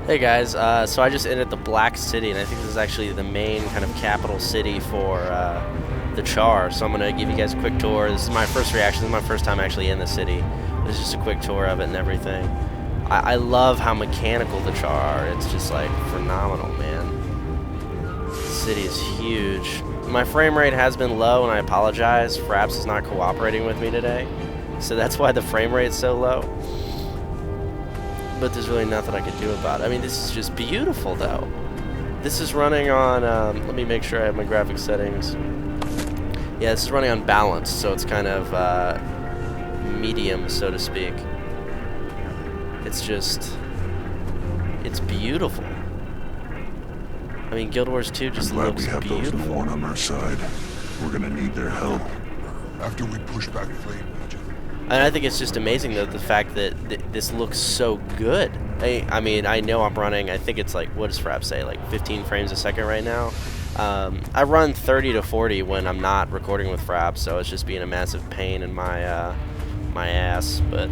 Hey guys, so I just entered the Black City, and I think this is actually the main kind of capital city for the Char. So I'm gonna give you guys a quick tour. This is my first reaction. This is my first time actually in the city. This is just a quick tour of it and everything. I love how mechanical the Char are. It's just like phenomenal, man. The city is huge. My frame rate has been low, and I apologize. Fraps is not cooperating with me today, so that's why the frame rate's so low. But there's really nothing I can do about it. I mean, this is just beautiful, though. This is running on, let me make sure I have my graphics settings. Yeah, this is running on balance, so it's kind of medium, so to speak. It's just, it's beautiful. I mean, Guild Wars 2 just looks beautiful. I'm glad we have those Morn on our side. We're gonna need their help. After we push back Flame Legion. And I think it's just amazing, though, the fact that this looks so good. I mean, I know I'm running, I think it's like, what does Frap say, like 15 frames a second right now? I run 30 to 40 when I'm not recording with Frap, so it's just being a massive pain in my my ass. But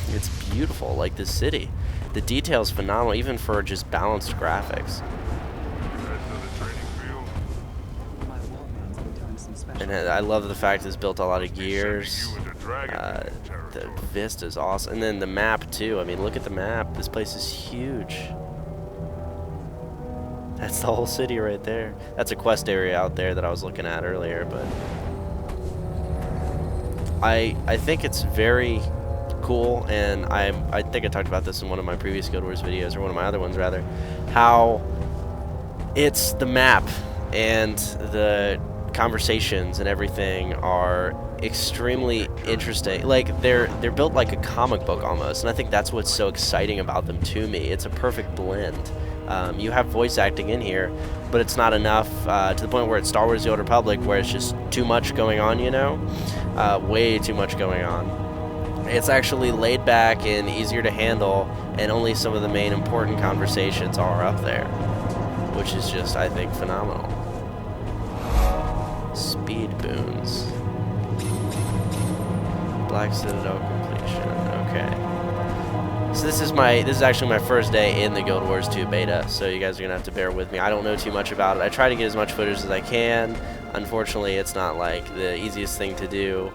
it's beautiful, like this city. The detail's phenomenal, even for just balanced graphics. And I love the fact it's built a lot of gears. The vista's awesome. And then the map, too. I mean, look at the map. This place is huge. That's the whole city right there. That's a quest area out there that I was looking at earlier, but I think it's very cool, and I think I talked about this in one of my previous Guild Wars videos, or one of my other ones, rather, how it's the map and the conversations and everything are extremely interesting. Like they're built like a comic book almost, and I think that's what's so exciting about them to me. It's a perfect blend. You have voice acting in here, but it's not enough to the point where it's Star Wars: The Old Republic, where it's just too much going on, you know, way too much going on. It's actually laid back and easier to handle, and only some of the main important conversations are up there, which is just, I think, phenomenal. Speed boons. Black Citadel completion. Okay. So this is actually my first day in the Guild Wars 2 beta, so you guys are gonna have to bear with me. I don't know too much about it. I try to get as much footage as I can. Unfortunately, it's not like the easiest thing to do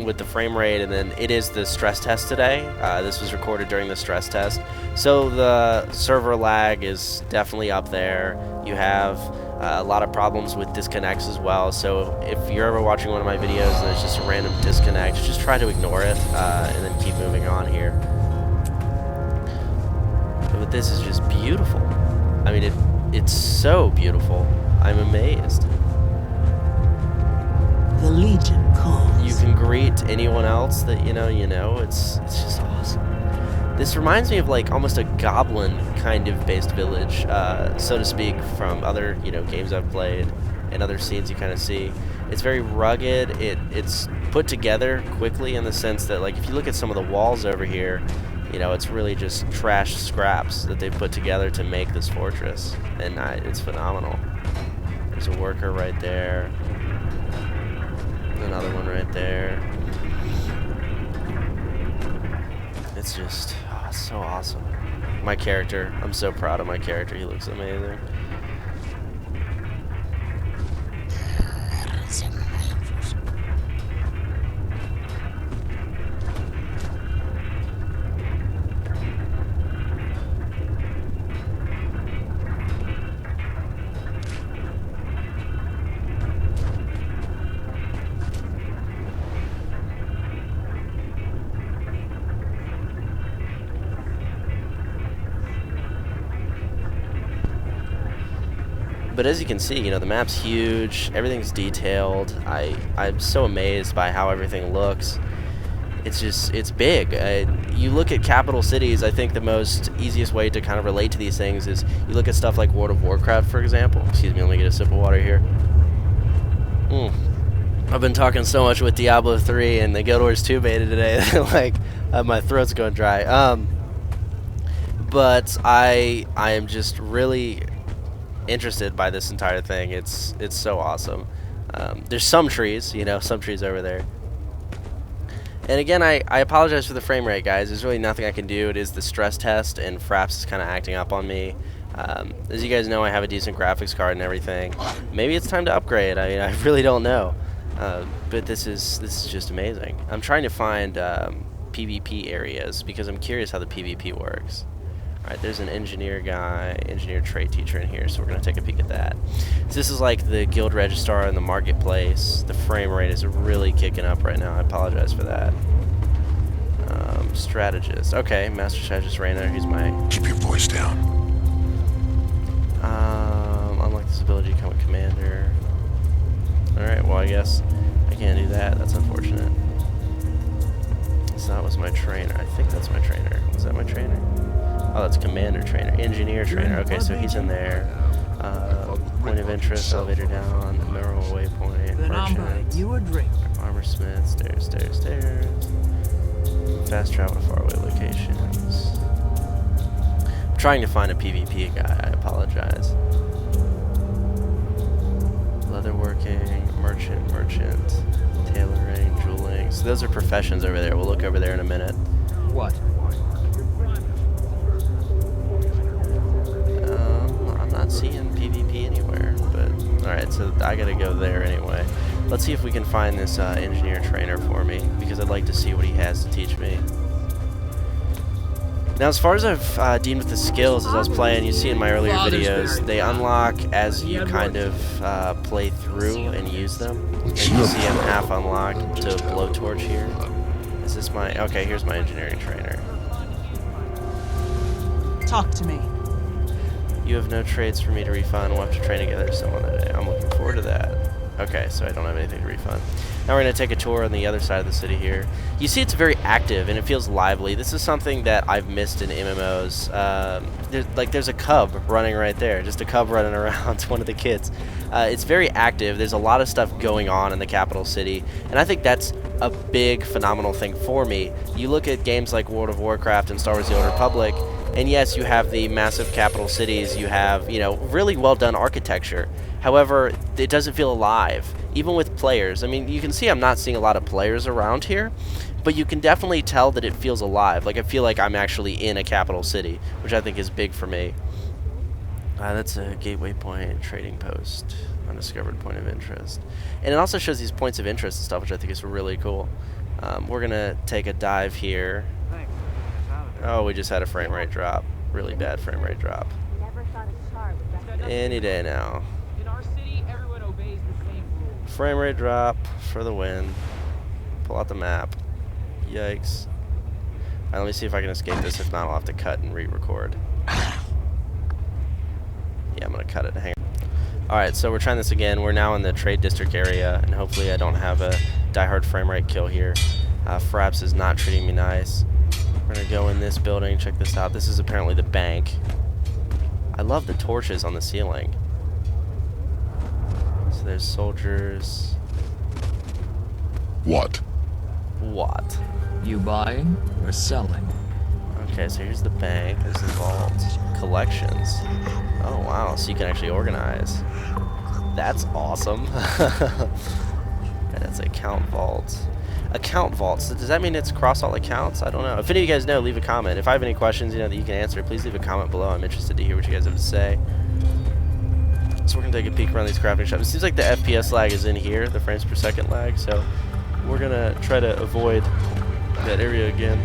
with the frame rate, and then it is the stress test today. This was recorded during the stress test, so the server lag is definitely up there. You have a lot of problems with disconnects as well, so if you're ever watching one of my videos and it's just a random disconnect, just try to ignore it and then keep moving on here. But this is just beautiful. I mean, it's so beautiful. I'm amazed. The Legion calls. You can greet anyone else that you know. It's just awesome. This reminds me of like almost a goblin kind of based village, so to speak, from other games I've played and other scenes you kind of see. It's very rugged. It's put together quickly in the sense that, like, if you look at some of the walls over here, it's really just trash scraps that they've put together to make this fortress, and it's phenomenal. There's a worker right there. Another one right there. It's just so awesome. My character, I'm so proud of my character. He looks amazing. But as you can see, the map's huge, everything's detailed. I'm so amazed by how everything looks. It's big. You look at capital cities, I think the easiest way to kind of relate to these things is you look at stuff like World of Warcraft, for example. Excuse me, let me get a sip of water here. I've been talking so much with Diablo 3 and the Guild Wars 2 beta today that like my throat's going dry. But I am just really interested by this entire thing. It's so awesome. There's some trees, some trees over there, And again, I apologize for the frame rate, guys. There's really nothing I can do. It is the stress test, and Fraps is kind of acting up on me. As you guys know, I have a decent graphics card and everything. Maybe it's time to upgrade. I really don't know. But this is just amazing. I'm trying to find PvP areas because I'm curious how the PvP works. Alright, there's an engineer guy, engineer trade teacher in here, so we're going to take a peek at that. So this is like the guild registrar in the marketplace. The frame rate is really kicking up right now. I apologize for that. Strategist. Okay, master strategist Rainer. He's my... Keep your voice down. Unlock this ability to become a commander. Alright, well I guess I can't do that. That's unfortunate. So that was my trainer. I think that's my trainer. Was that my trainer? Oh, that's commander trainer. Engineer trainer. Okay, so he's in there. Point of interest, elevator down, memorable waypoint, merchant, you a drink. armor smith, stairs, stairs, stairs. Fast travel to faraway locations. I'm trying to find a PvP guy. I apologize. Leatherworking, merchant, tailoring, jeweling. So those are professions over there. We'll look over there in a minute. What? I'm not seeing PvP anywhere, but alright, so I gotta go there anyway. Let's see if we can find this engineer trainer for me, because I'd like to see what he has to teach me. Now, as far as I've deemed with the skills as I was playing, you see in my earlier videos, they unlock as you kind of play through and use them. And you see I'm half unlocked to blowtorch here. Is this my... Okay, here's my engineering trainer. Talk to me. You have no trades for me to refund. We'll have to train together someone today. I'm looking forward to that. Okay, so I don't have anything to refund. Now we're going to take a tour on the other side of the city here. You see it's very active and it feels lively. This is something that I've missed in MMOs. There's a cub running right there. Just a cub running around, one of the kids. It's very active. There's a lot of stuff going on in the capital city. And I think that's a big, phenomenal thing for me. You look at games like World of Warcraft and Star Wars The Old Republic, and yes, you have the massive capital cities. You have, really well done architecture. However, it doesn't feel alive, even with players. I mean, you can see I'm not seeing a lot of players around here, but you can definitely tell that it feels alive. Like, I feel like I'm actually in a capital city, which I think is big for me. That's a gateway point, trading post, undiscovered point of interest. And it also shows these points of interest and stuff, which I think is really cool. We're going to take a dive here. Oh, we just had a frame rate drop. Really bad frame rate drop. Any day now. In our city, everyone obeys the same rules. Frame rate drop for the win. Pull out the map. Yikes. Alright, let me see if I can escape this. If not, I'll have to cut and re-record. Yeah, I'm going to cut it. Hang on. Alright, so we're trying this again. We're now in the trade district area, and hopefully I don't have a diehard frame rate kill here. Fraps is not treating me nice. We're going to go in this building, check this out. This is apparently the bank. I love the torches on the ceiling. So there's soldiers. What? What? You buying or selling? Okay, so here's the bank. There's the vault. Collections. Oh, wow. So you can actually organize. That's awesome. That's account vault. Account vault. So does that mean it's across all accounts? I don't know. If any of you guys know, leave a comment. If I have any questions, that you can answer, please leave a comment below. I'm interested to hear what you guys have to say. So we're going to take a peek around these crafting shops. It seems like the FPS lag is in here, the frames per second lag, so we're going to try to avoid that area again.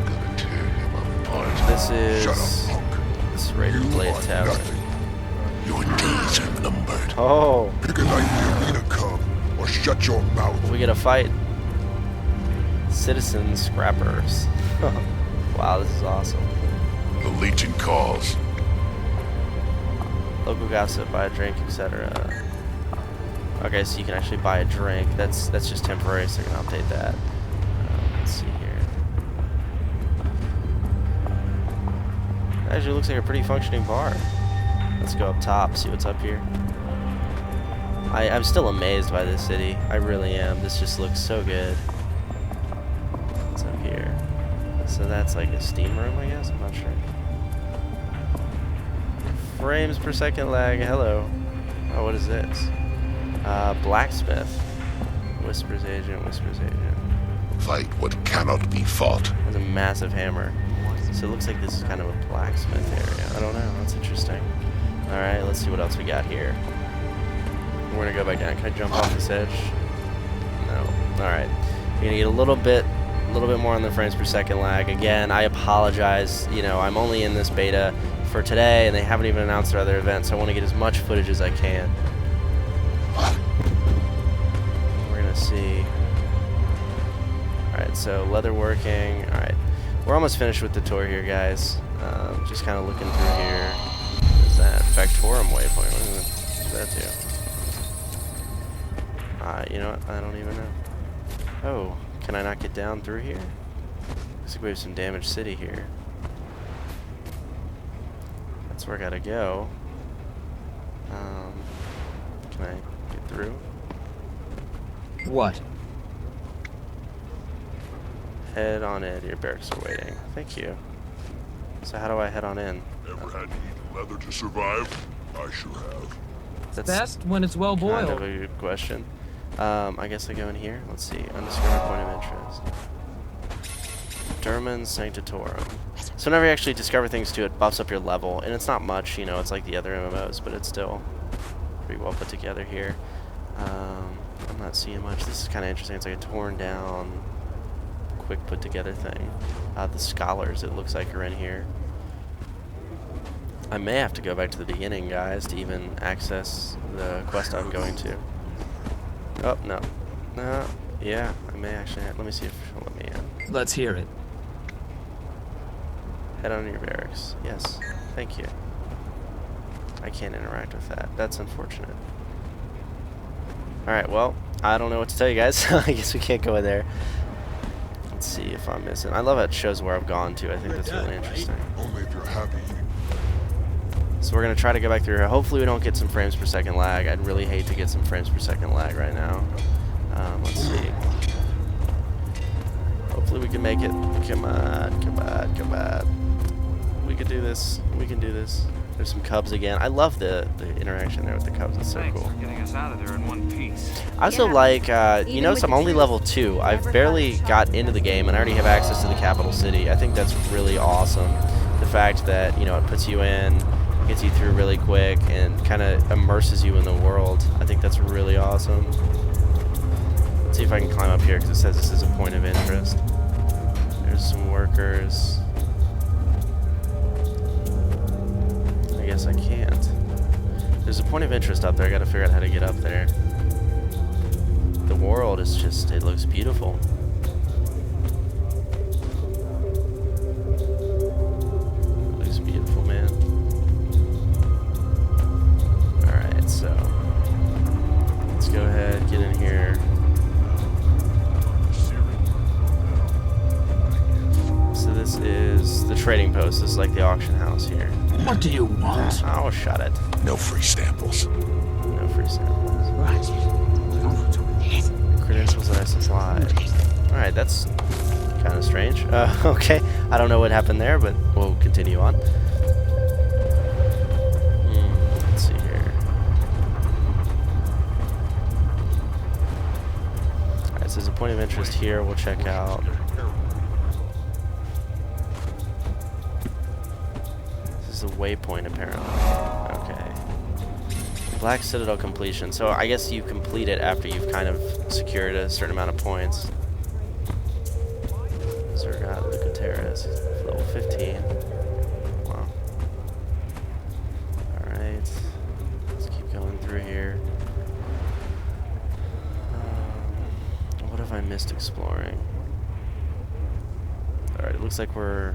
This is Raider Blade Tower. Nothing. Your days are numbered. Oh, Pick a night to eat a cub, or shut your mouth. we get a fight. Citizen scrappers. Wow, this is awesome. The Legion calls. Local gossip, buy a drink, etc. Okay, so you can actually buy a drink. That's just temporary, so you're gonna update that. Let's see here. Actually, looks like a pretty functioning bar. Let's go up top, see what's up here. I'm still amazed by this city. I really am. This just looks so good. What's up here? So that's like a steam room, I guess? I'm not sure. Frames per second lag. Hello. Oh, what is this? Blacksmith. Whispers agent, whispers agent. Fight what cannot be fought. Has a massive hammer. So it looks like this is kind of a blacksmith area. I don't know. That's interesting. All right, let's see what else we got here. We're gonna go back down. Can I jump off this edge? No. All right. You're gonna get a little bit more on the frames per second lag. Again, I apologize. You know, I'm only in this beta for today, and they haven't even announced their other events, so I want to get as much footage as I can. We're gonna see. All right, so leather working. All right, we're almost finished with the tour here, guys. Just kind of looking through here. What is that? Factorum waypoint. What does that do? You know what? I don't even know. Oh, can I not get down through here? Looks like we have some damaged city here. That's where I gotta go. Can I get through? What? Head on in. Your barracks are waiting. Thank you. So how do I head on in? Ever had to eat leather to survive? I sure have. That's Best when it's well kind boiled. of a good question. I guess I go in here. Let's see. Undiscovered point of interest. Durman Sanctorum. So whenever you actually discover things too, it buffs up your level. And it's not much, you know, it's like the other MMOs, but it's still pretty well put together here. I'm not seeing much. This is kind of interesting. It's like a torn down, quick put together thing. The scholars, it looks like, are in here. I may have to go back to the beginning, guys, to even access the quest I'm going to. Oh, no. No. Yeah, I may actually have. Let me see if she'll let me in. Let's hear it. Head on your barracks. Yes. Thank you. I can't interact with that. That's unfortunate. Alright, well, I don't know what to tell you guys. I guess we can't go in there. Let's see if I'm missing. I love how it shows where I've gone to. I think that's really interesting. Only if you're happy. So we're going to try to go back through here. Hopefully we don't get some frames per second lag. I'd really hate to get some frames per second lag right now. Let's see. Hopefully we can make it. Come on, come on, come on. We can do this. We can do this. There's some cubs again. I love the interaction there with the cubs. It's so Thanks cool. for getting us out of there in one piece. I also like, you notice I'm only level 2. I've barely got into the game and I already have access to the capital city. I think that's really awesome. The fact that, you know, it puts you in, gets you through really quick, and kind of immerses you in the world. I think that's really awesome. Let's see if I can climb up here because it says this is a point of interest. There's some workers. I guess I can't. There's a point of interest up there. I gotta figure out how to get up there. The world is just, it looks beautiful. It looks beautiful, man. Alright, so let's go ahead, get in here. So this is the trading post. This is like the auction house here. What do you want? Oh, shut it. No free samples. No free samples. Right. Credentials that I supplied. Alright, that's kind of strange. Okay, I don't know what happened there, but we'll continue on. Let's see here. Alright, so there's a point of interest here. We'll check out. This is a waypoint, apparently. Okay. Black Citadel completion. So I guess you complete it after you've kind of secured a certain amount of points. Zergot, Luca Terrace, level 15. Wow. Alright. Let's keep going through here. What have I missed exploring? Alright, it looks like we're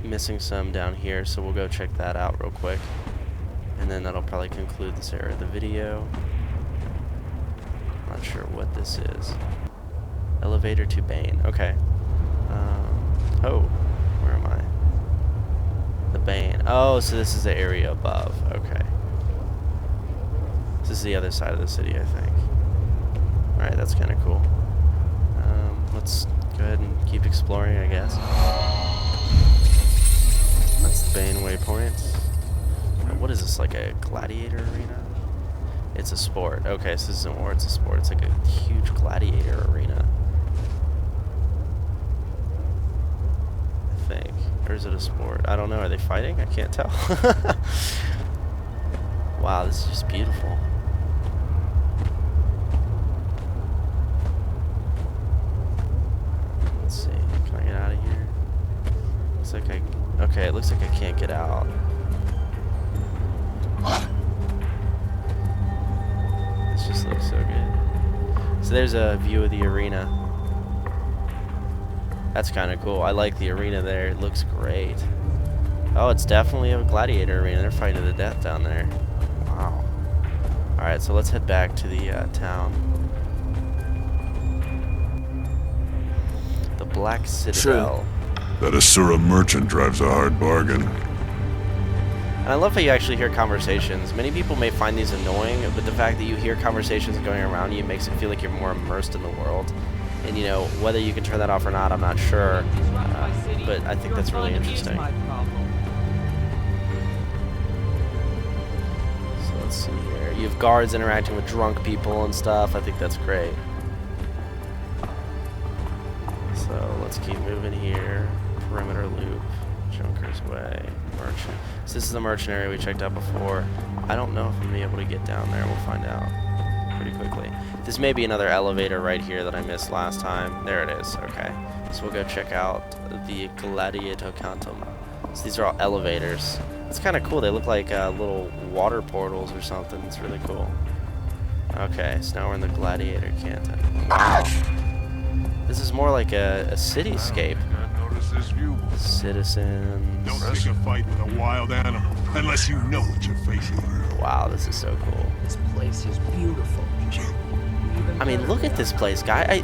missing some down here, so we'll go check that out real quick. And then that'll probably conclude this area of the video. Not sure what this is. Elevator to Bane. Okay. Oh, where am I? The Bane. Oh, so this is the area above. Okay. This is the other side of the city, I think. Alright, that's kind of cool. Let's go ahead and keep exploring, I guess. That's the Bane waypoint. What is this, like a gladiator arena? It's a sport. Okay, so this isn't war, it's a sport. It's like a huge gladiator arena. Or is it a sport? I don't know. Are they fighting? I can't tell. Wow, this is just beautiful. Let's see. Can I get out of here? Looks like I... Okay, it looks like I can't get out. This just looks so good. So there's a view of the arena. That's kind of cool. I like the arena there. It looks great. Oh, it's definitely a gladiator arena. They're fighting to the death down there. Wow. Alright, so let's head back to the town. The Black Citadel. That Asura merchant drives a hard bargain. And I love how you actually hear conversations. Many people may find these annoying, but the fact that you hear conversations going around you makes it feel like you're more immersed in the world. And you know, whether you can turn that off or not, I'm not sure. But I think that's really interesting. So let's see here. You have guards interacting with drunk people and stuff. I think that's great. So let's keep moving here. Perimeter loop. Junker's Way. Merchant. So this is the merchant area we checked out before. I don't know if I'm going to be able to get down there. We'll find out pretty quickly. This may be another elevator right here that I missed last time. There it is. Okay. So we'll go check out the Gladiator Cantum. So these are all elevators. It's kind of cool. They look like little water portals or something. It's really cool. Okay, so now we're in the Gladiator Canton. Wow. This is more like a cityscape. Notice this view. Citizens. Don't pick a fight with a wild animal unless you know what you're facing. Wow, this is so cool. This place is beautiful. I mean, look at this place, guy.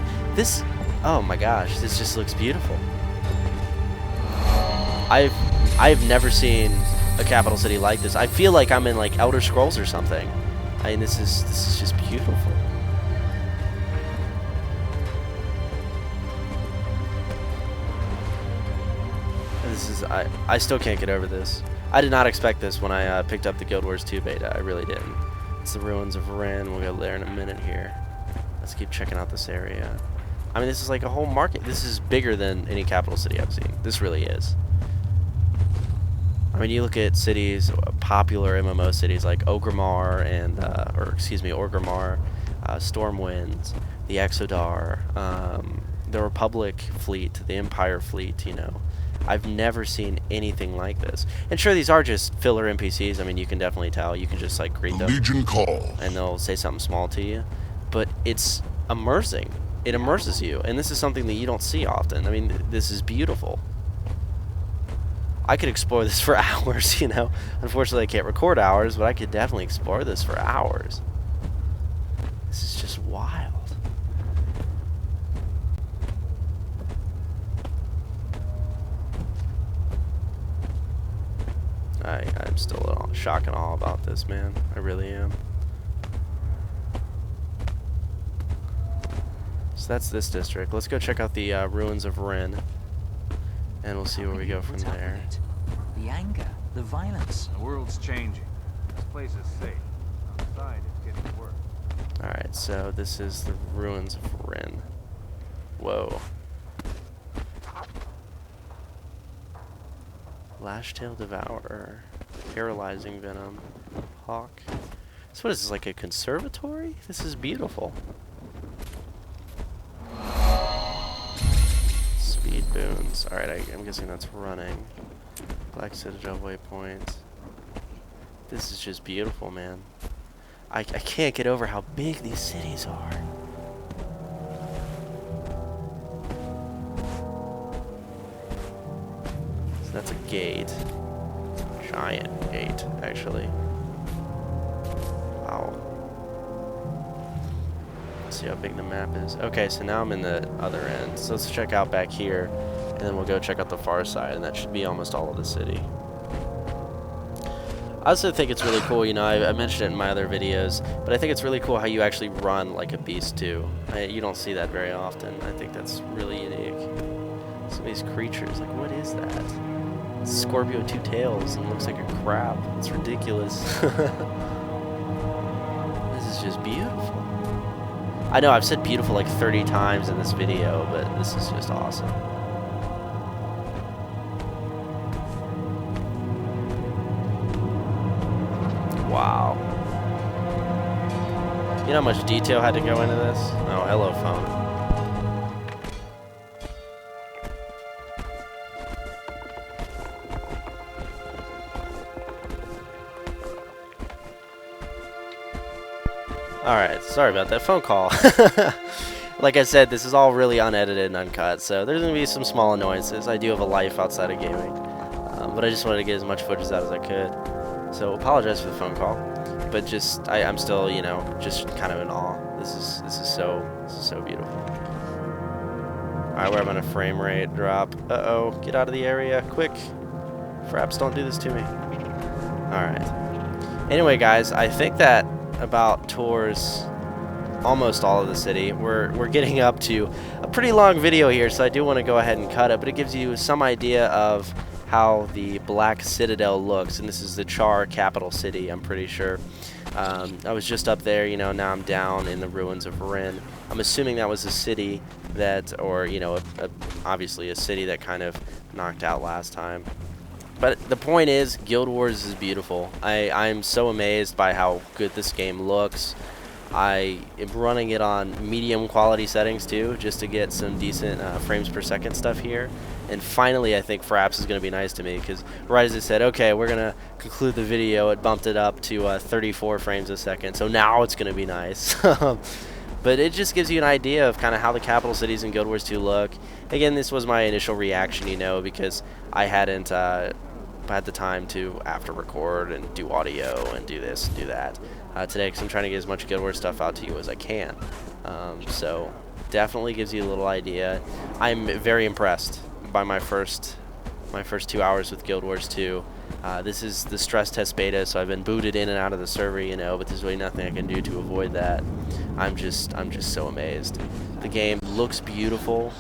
Oh my gosh, this just looks beautiful. I've never seen a capital city like this. I feel like I'm in like Elder Scrolls or something. I mean, this is just beautiful. I still can't get over this. I did not expect this when I picked up the Guild Wars 2 beta. I really didn't. It's the ruins of Ren. We'll go there in a minute here. Let's keep checking out this area. I mean, this is like a whole market. This is bigger than any capital city I've seen. This really is. I mean, you look at cities, popular MMO cities like Orgrimmar and, Orgrimmar, Stormwind, the Exodar, the Republic fleet, the Empire fleet, you know. I've never seen anything like this. And sure, these are just filler NPCs. I mean, you can definitely tell. You can just like greet them. Legion call. And they'll say something small to you. But it's immersing. It immerses you. And this is something that you don't see often. I mean, this is beautiful. I could explore this for hours, you know. Unfortunately, I can't record hours, but I could definitely explore this for hours. This is just wild. I'm still in shock and awe about this, man. I really am. So that's this district. Let's go check out the ruins of Ren. And we'll see where we go from there. The anger, the violence. The world's changing. This place is safe. Outside, it's getting worse. Alright, so this is the ruins of Ren. Whoa. Lashtail Devourer. Paralyzing Venom. Hawk. So what is this, like a conservatory? This is beautiful. Speed boons. Alright, I'm guessing that's running. Black Citadel waypoint. This is just beautiful, man. I can't get over how big these cities are. So that's a gate. Giant gate, actually. Wow. Let's see how big the map is. Okay, so now I'm in the other end. So let's check out back here, and then we'll go check out the far side, and that should be almost all of the city. I also think it's really cool, you know, I mentioned it in my other videos, but I think it's really cool how you actually run like a beast too. You don't see that very often. I think that's really unique. Some of these creatures, like what is that? Scorpio 2 tails and looks like a crab. It's ridiculous. This is just beautiful. I know I've said beautiful like 30 times in this video, but this is just awesome. Wow. You know how much detail had to go into this? Oh, hello, phone. Alright, sorry about that phone call. Like I said, this is all really unedited and uncut, so there's going to be some small annoyances. I do have a life outside of gaming, but I just wanted to get as much footage out as I could. So apologize for the phone call, but just I'm still, you know, just kind of in awe. This is so beautiful. All right, we're having a frame rate drop. Uh-oh, get out of the area quick. Fraps, don't do this to me. All right. Anyway, guys, I think that about tours almost all of the city. We're getting up to a pretty long video here, so I do want to go ahead and cut it, but it gives you some idea of how the Black Citadel looks, and this is the Char capital city, I'm pretty sure. I was just up there, you know, now I'm down in the ruins of Rin. I'm assuming that was a city that, or, you know, obviously a city that kind of knocked out last time. But the point is, Guild Wars is beautiful. I'm so amazed by how good this game looks. I am running it on medium quality settings too, just to get some decent frames per second stuff here. And finally, I think Fraps is going to be nice to me, because right as it said, okay, we're going to conclude the video, it bumped it up to 34 frames a second. So now it's going to be nice. But it just gives you an idea of kind of how the capital cities in Guild Wars 2 look. Again, this was my initial reaction, you know, because I hadn't had the time to after record and do audio and do this and do that today, because I'm trying to get as much Guild Wars stuff out to you as I can. So definitely gives you a little idea. I'm very impressed by my first 2 hours with Guild Wars 2. This is the stress test beta, so I've been booted in and out of the server, you know, but there's really nothing I can do to avoid that. I'm just so amazed. The game looks beautiful.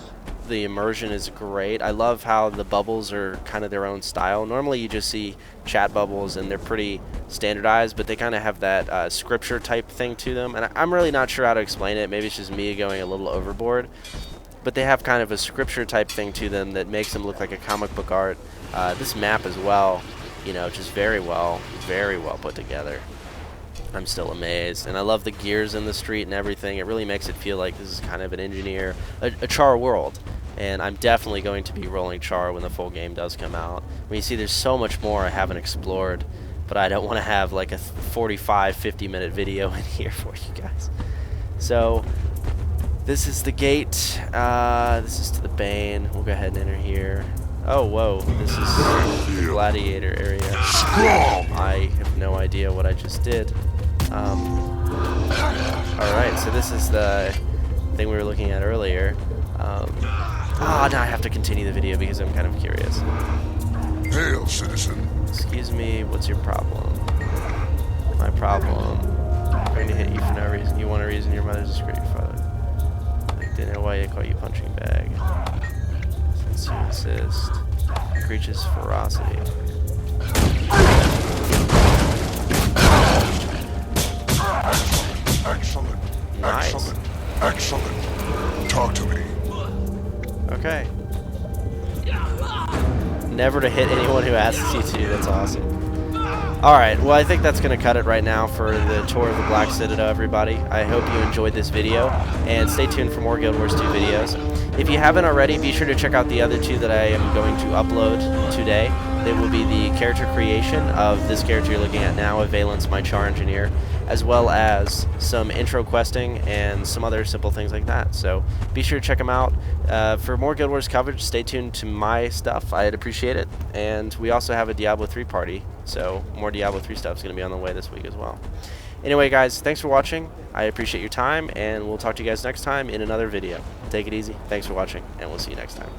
The immersion is great. I love how the bubbles are kind of their own style. Normally you just see chat bubbles and they're pretty standardized, but they kind of have that scripture type thing to them. And I'm really not sure how to explain it. Maybe it's just me going a little overboard. But they have kind of a scripture type thing to them that makes them look like a comic book art. This map as well, you know, just very well put together. I'm still amazed, and I love the gears in the street and everything. It really makes it feel like this is kind of an engineer, a Char world. And I'm definitely going to be rolling Char when the full game does come out. I mean, you see, there's so much more I haven't explored, but I don't want to have like a 45, 50-minute video in here for you guys. So this is the gate. This is to the Bane. We'll go ahead and enter here. Oh, whoa. This is the gladiator area. I have no idea what I just did. Alright, so this is the thing we were looking at earlier. Now I have to continue the video because I'm kind of curious. Hail, citizen. Excuse me, what's your problem? My problem. I'm going to hit you for no reason. You want a reason? Your mother's a screw your father. I didn't know why you call you punching bag. Since you insist. Creature's ferocity. Excellent. Nice. Excellent. Excellent. Talk to me. Okay. Never to hit anyone who asks you to. That's awesome. Alright, well I think that's going to cut it right now for the tour of the Black Citadel, everybody. I hope you enjoyed this video, and stay tuned for more Guild Wars 2 videos. If you haven't already, be sure to check out the other two that I am going to upload today. They will be the character creation of this character you're looking at now, of Valence, my Char engineer, as well as some intro questing and some other simple things like that. So be sure to check them out. For more Guild Wars coverage, stay tuned to my stuff. I'd appreciate it. And we also have a Diablo 3 party, so more Diablo 3 stuff is going to be on the way this week as well. Anyway, guys, thanks for watching. I appreciate your time, and we'll talk to you guys next time in another video. Take it easy. Thanks for watching, and we'll see you next time.